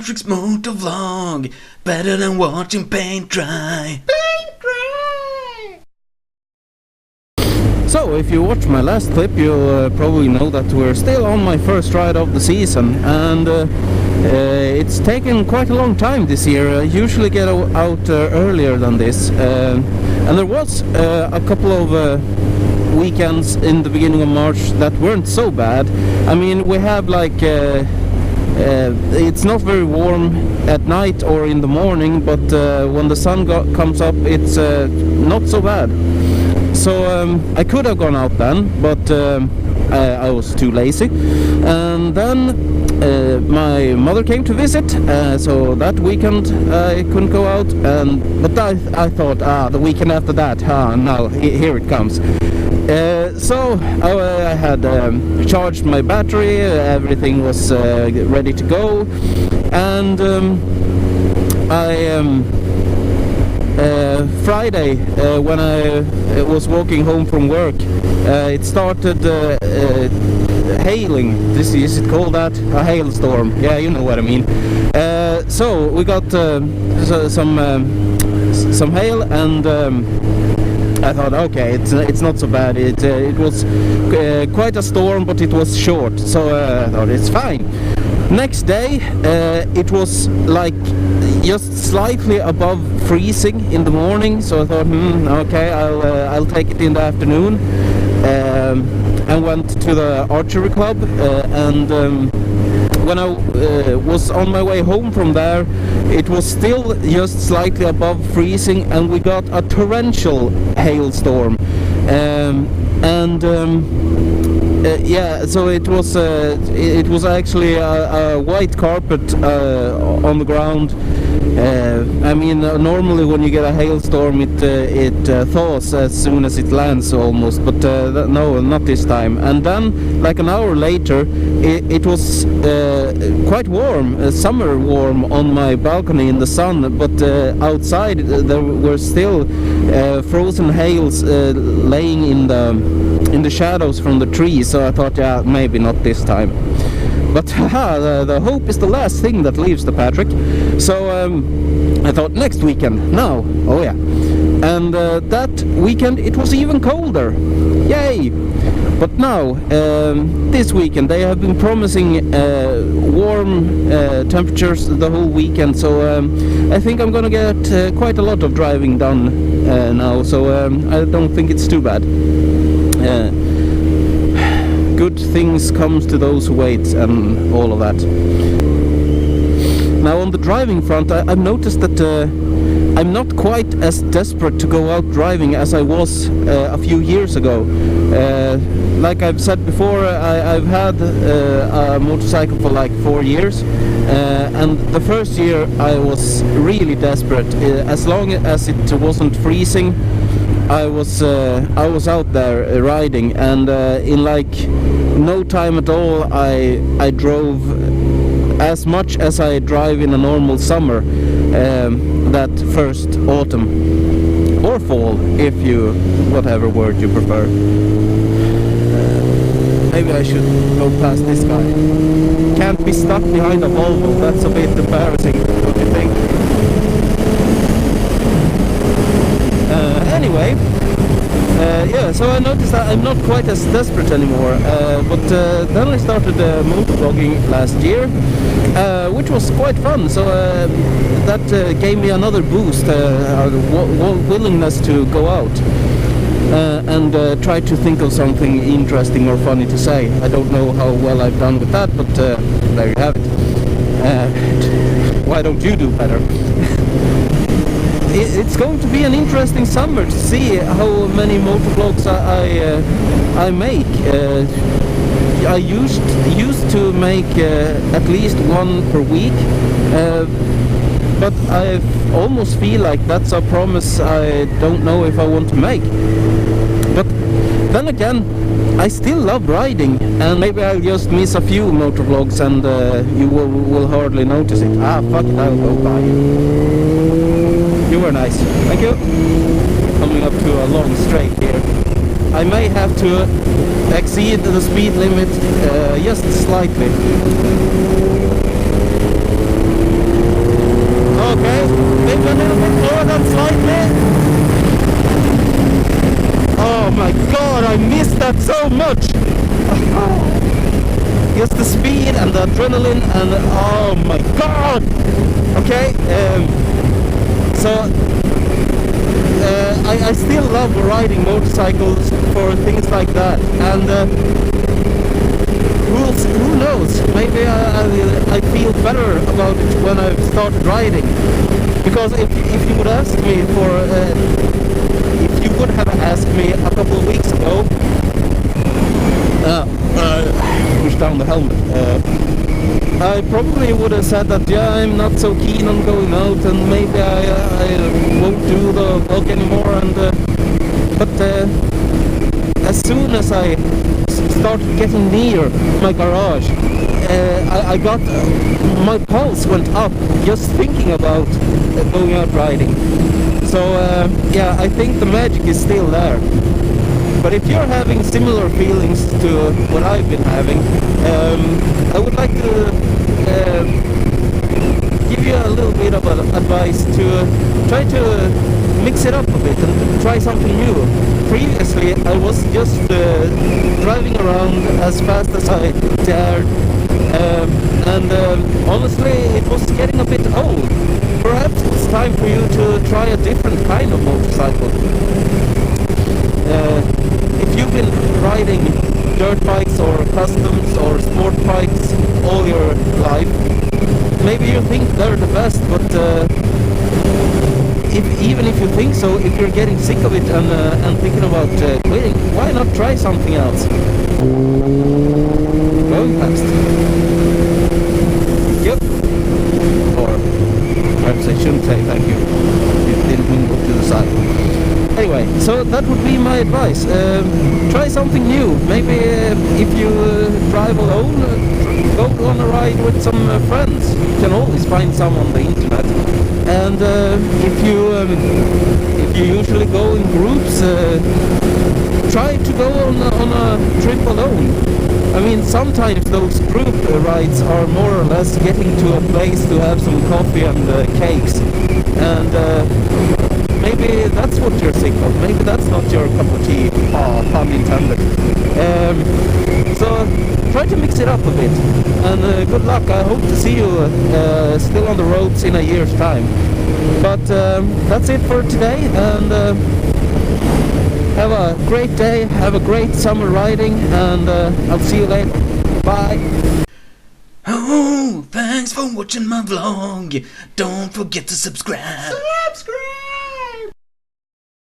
Patrick's motor vlog, better than watching paint dry. So, if you watched my last clip, you'll probably know that we're still on my first ride of the season, and it's taken quite a long time this year. I usually get out earlier than this, and there was a couple of weekends in the beginning of March that weren't so bad. I mean, we have like it's not very warm at night or in the morning, but when the sun comes up, it's not so bad. So I could have gone out then, but I was too lazy. And then my mother came to visit, so that weekend I couldn't go out. But I thought, the weekend after that, now here it comes. So I had charged my battery, everything was ready to go, and Friday, when I was walking home from work, it started hailing. Is it called that? A hailstorm? Yeah, you know what I mean. So we got some hail, and I thought, okay, it's not so bad. It was quite a storm, but it was short, so I thought it's fine. Next day, it was like just slightly above freezing in the morning, so I thought, okay, I'll take it in the afternoon. I went to the archery club, and when I was on my way home from there, it was still just slightly above freezing, and we got a torrential hailstorm. Yeah, so it was actually a white carpet on the ground. I mean, normally when you get a hailstorm, it thaws as soon as it lands almost, but no, not this time. And then, like an hour later, it was quite warm, summer warm, on my balcony in the sun, but outside there were still frozen hails laying in the shadows from the trees. So I thought, yeah, maybe not this time. But the hope is the last thing that leaves the Patrick. So I thought, next weekend, now, oh yeah. And that weekend it was even colder. Yay! But now, this weekend, they have been promising warm temperatures the whole weekend. So I think I'm gonna get quite a lot of driving done now. So I don't think it's too bad. Good things comes to those who wait, and all of that. Now on the driving front, I've noticed that I'm not quite as desperate to go out driving as I was a few years ago. Like I've said before, I've had a motorcycle for like 4 years, and the first year I was really desperate. As long as it wasn't freezing, I was out there riding, and in like no time at all I drove as much as I drive in a normal summer that first autumn or fall, if you, whatever word you prefer. Maybe I should go past this guy. Can't be stuck behind a Volvo, that's a bit embarrassing, don't you think? Anyway, yeah, so I noticed that I'm not quite as desperate anymore, but then I started motovlogging last year, which was quite fun, so that gave me another boost, willingness to go out and try to think of something interesting or funny to say. I don't know how well I've done with that, but there you have it. Why don't you do better? It's going to be an interesting summer to see how many motovlogs I make. I used to make at least one per week, but I almost feel like that's a promise I don't know if I want to make. But then again, I still love riding, and maybe I'll just miss a few motovlogs, and you will hardly notice it. Fuck it, I'll go by. You were nice. Thank you. Coming up to a long straight here. I may have to exceed the speed limit just slightly. adrenaline, and oh my god! Okay, I still love riding motorcycles for things like that, and who knows, maybe I feel better about it when I've started riding, because if you would ask me if you would have asked me a couple of weeks ago, push down the helmet, I probably would have said that, yeah, I'm not so keen on going out, and maybe I won't do the vlog anymore, and but as soon as I started getting near my garage, I got my pulse went up just thinking about going out riding. So yeah, I think the magic is still there. But if you're having similar feelings to what I've been having, I would like to give you a little bit of advice to try to mix it up a bit and try something new. Previously, I was just driving around as fast as I dared, and honestly, it was getting a bit old. Perhaps it's time for you to try a different kind of motorcycle. If you've been riding dirt bikes or customs or sport bikes all your life, maybe you think they're the best, but even if you think so, if you're getting sick of it and thinking about quitting, why not try something else? Going fast. Yep. Or perhaps I shouldn't say thank you. It didn't mean to go to the side. Anyway, so that would be my advice. Try something new. Maybe if you drive alone, go on a ride with some friends. You can always find some on the internet. And if you usually go in groups, try to go on a trip alone. I mean, sometimes those group rides are more or less getting to a place to have some coffee and cakes. And maybe that's what you're sick of. Maybe that's not your cup of tea. Pun intended. So try to mix it up a bit. And good luck. I hope to see you still on the roads in a year's time. But that's it for today. And have a great day. Have a great summer riding. And I'll see you later. Bye. Oh, thanks for watching my vlog. Don't forget to subscribe. Subscribe!